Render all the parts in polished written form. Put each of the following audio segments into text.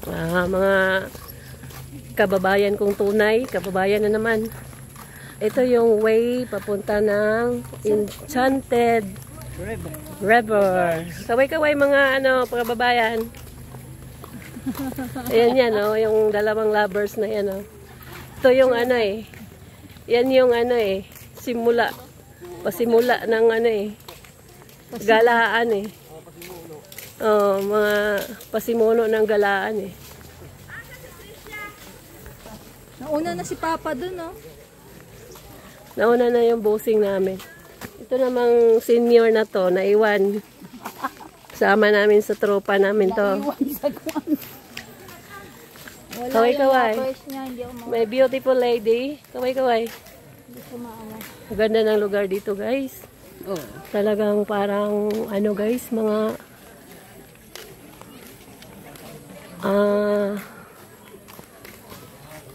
Mga kababayan kong tunay, kababayan na naman. Ito yung way papunta ng Enchanted River. Kaway-kaway mga kababayan. Ayan yan, yung dalawang lovers na yan. Ito yung yan yung simula. Pasimula ng galaan mga pasimuno ng galaan Nauna na si Papa dun, Nauna na yung bossing namin. Ito namang senior na to, naiwan. Sama namin sa tropa namin to. Naiwan sa kwan. Kaway-kaway. May beautiful lady. Kaway-kaway. Ang ganda ng lugar dito, guys. Talagang parang guys, mga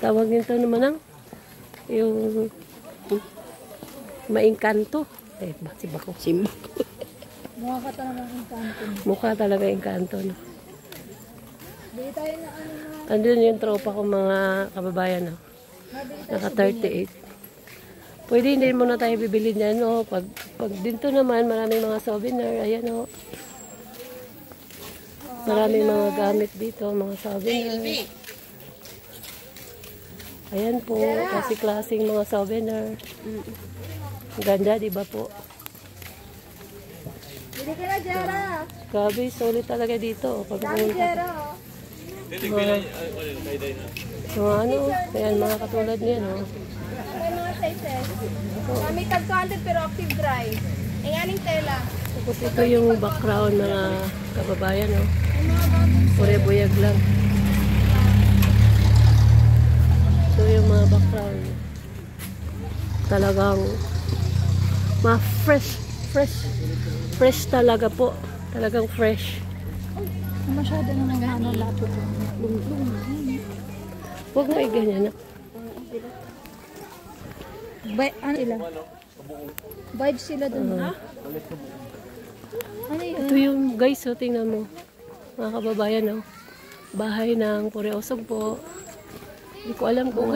tawag nito naman yung maingkanto. Bako. Mukha ka talaga engkanto. Mukha talaga engkanto, Bili tayo na andun yung tropa ko mga kababayan, Naka 38. Pwede hindi muna tayo bibili niyan, Pag dito naman, maraming mga souvenir. Ayan, maraming mga gamit dito, mga souvenir. Ayan po, kasi-klaseng mga souvenir. Ganda, di ba po? Bili ka na, Jera. Grabe, solid talaga dito. Dami, Jera, Ayan, mga katulad niya, May mga sizes. Kami tag-200 pero active dry. Ang aning tela. Tapos ito yung background mga kababayan, Pure buyag lang. Ito yung mga background. Talagang fresh talaga po. Talagang fresh. Masyado na lapot. Huwag mo i-ganyan, Ano sila? Vibes sila dun, Ano yun? Ito yung guys, tingnan mo. Mga kababayan, bahay ng Pureosog po. Hindi ko alam kung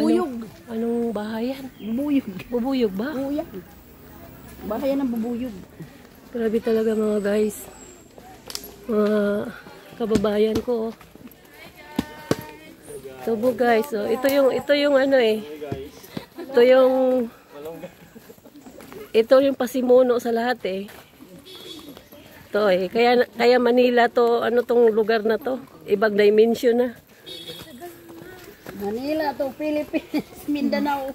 anong bahay yan. Bubuyog ba? Bubuyog. Bahay ng bubuyog. Grabe talaga mga guys. Mga kababayan ko. Ito po guys, ito yung ito yung pasimuno sa lahat Ito kaya Manila to, tong lugar na to, ibang dimension na. Manila to, Philippines, Mindanao.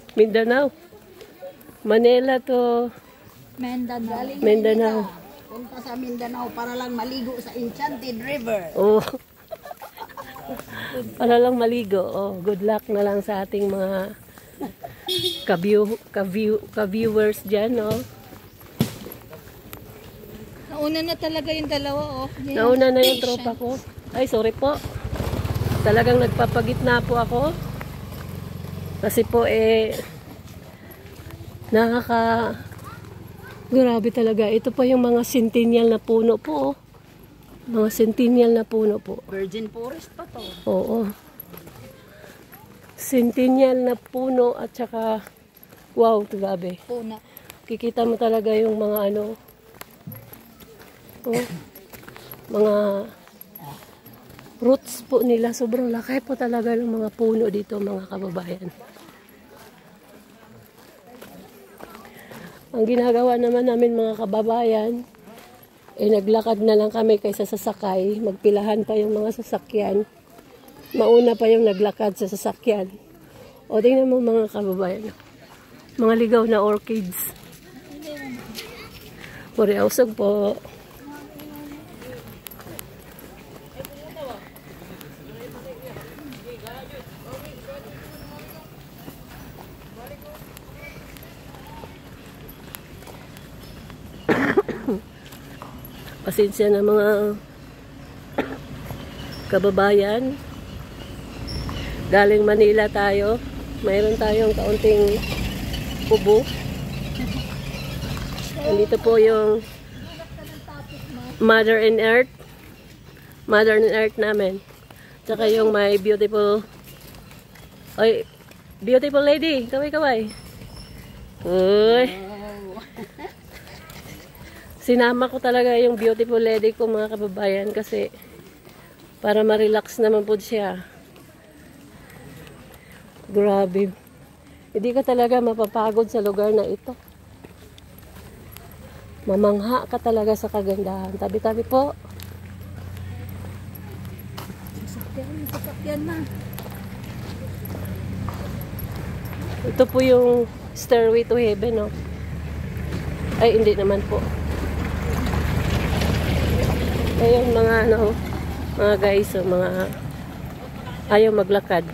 Manila to Mindanao. Punta sa Mindanao para lang maligo sa Enchanted River. Para lang maligo. Good luck na lang sa ating mga ka-viewers dyan, Nauna na talaga yung dalawa, Nauna na yung tropa ko. Ay, sorry po. Talagang nagpapagitna po ako. Kasi po, grabe talaga. Ito pa yung mga centennial na puno po, Mga centennial na puno po. Virgin Forest pa to. Oo. Centennial na puno at saka, wow, grabe. Puna. Kikita mo talaga yung mga mga roots po nila. Sobrang laki po talaga ng mga puno dito, mga kababayan. Ang ginagawa naman namin mga kababayan, naglakad na lang kami kaysa sasakay. Magpilahan pa yung mga sasakyan. Mauna pa yung naglakad sa sasakyan. O, tingnan mo mga kababayan. Mga ligaw na orchids. Pureosog po. Pasensya na mga kababayan. Galing Manila tayo. Mayroon tayong kaunting kubo. Andito po yung Mother and Earth. Mother and Earth namin. Tsaka yung may beautiful... Ay, beautiful lady. Kaway-kaway. Uy. Sinama ko talaga yung beautiful lady ko mga kababayan kasi para ma-relax naman po siya. Grabe. Hindi ka talaga mapapagod sa lugar na ito. Mamangha ka talaga sa kagandahan. Tabi-tabi po. Sasakyan na. Ito po yung Stairway to Heaven, no? Ay, hindi naman po. Ayun, mga ano, mga guys, so, mga ayaw maglakad.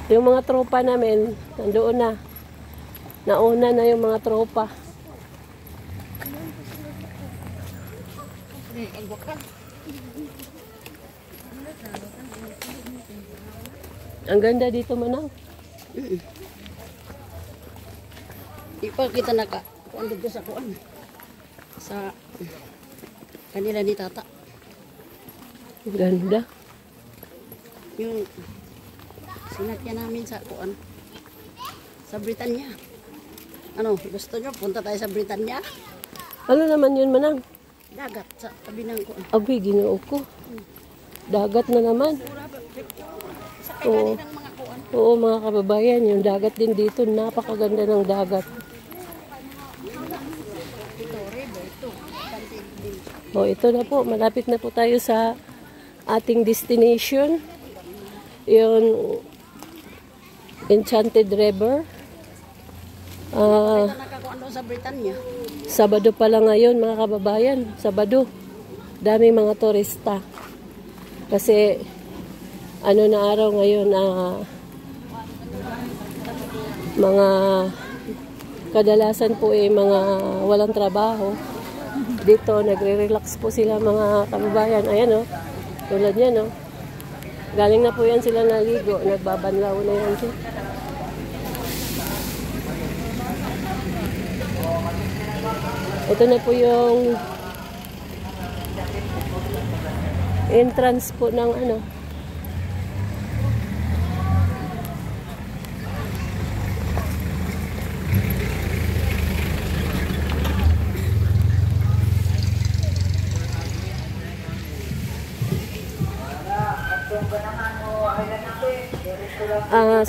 Yung mga tropa namin, nandoon na. Nauna na yung mga tropa. Ang ganda dito, Manang. Di pa kita naka kuan dito sa kuan. Sa kanila ni Tata. Ang ganda. Yung sinakyan namin sa kuan. Sa Britanya. Ano, gusto nyo punta tayo sa Britanya? Ano naman yun, Manang? Dagat sa tabi ng kuan. Abi, ginoo ko. Dagat na naman. Sa kay ng mga kuan. Oo, mga kababayan, yung dagat din dito, napakaganda ng dagat. O, ito na po, malapit na po tayo sa ating destination. Yung Enchanted River. Kita nakakuan doon sa Britanya. Sabado pala ngayon, mga kababayan. Sabado. Daming mga turista. Kasi, ano na araw ngayon, mga kadalasan po mga walang trabaho. Dito, nagre-relax po sila mga kababayan. Ayan, tulad yan, galing na po yan sila naligo. Nagbabanlaw na yan siya. Ito na po yung entrance po ng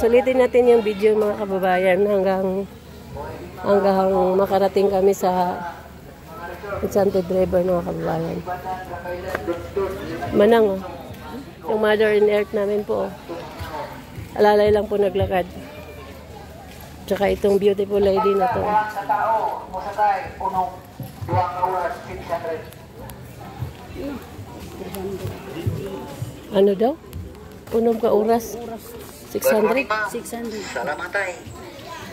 sulitin natin yung video mga kababayan hanggang makarating kami sa Enchanted River mga kababayan. Manang, yung Mother in Earth namin po. Alalay lang po naglakad. Tsaka itong beautiful lady na to. Sa tao, musakay, punong 2 oras, 600. Ano daw? Punom ka oras? 600? 600. Salamatay.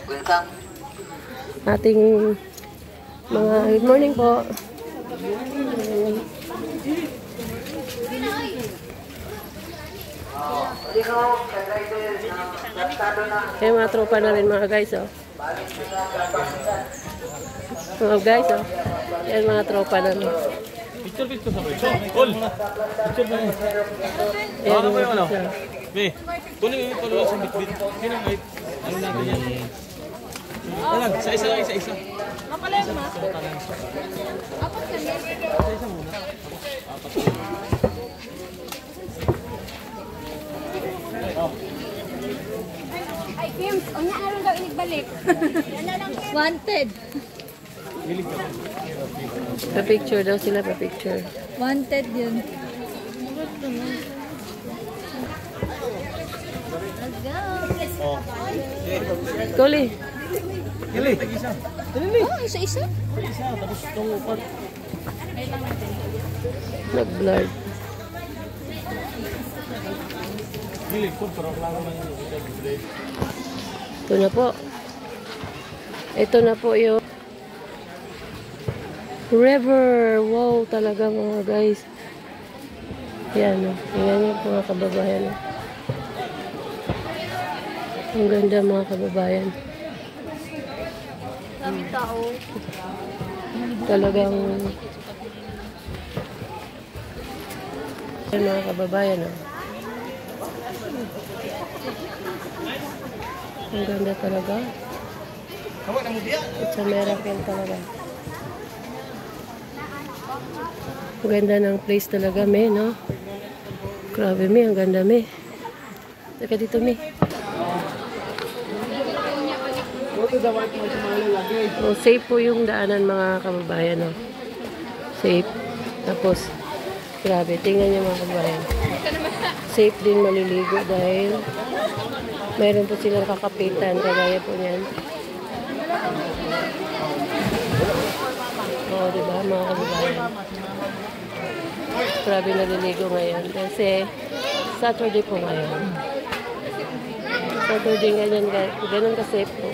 Welcome. Ating mga good morning po. Kaya mga tropa na rin mga guys, mga guys, yan mga tropa na rin. Picture sa picture. Ol. Picture mo. Ayan Ano mo yung ano? mga Be. Kunin mo yung palo sa bitbit. Sino ay ano natin yan? Alam, sa isa lang, isa. Mapalay mo. Apat kami. Sa isa muna. Ay, Kim, o nga aron daw inigbalik. Yan na lang, Kim. Wanted. Pa-picture daw sila, pa-picture. Wanted yun. Let's go. Kuli. Kili. Isa. Oh, isa-isa. Isa. Tapos itong upad. Nag-blurred. Kili. Pero klaro lang yun. Ito na po. Ito na po yung river. Wow, talaga mga guys. Yan, yan yung mga kababayan. Ang ganda mga kababayan. Daming tao. Talagang Ayan mga kababayan, oh. Ang ganda talaga. It's a miracle talaga. Ang ganda ng place talaga, me, no? Grabe, me. Ang ganda, me. Teka dito, me. Oh, safe po yung daanan, mga kababayan, no? Safe. Tapos, grabe. Tingnan niyo, mga kababayan. Safe din maliligo dahil mayroon po silang kakapitan. Kagaya po niyan. Oo, diba, mga kababayan? Grabe naliligo ngayon kasi Saturday po ngayon. Saturday ganyan ka-safe po.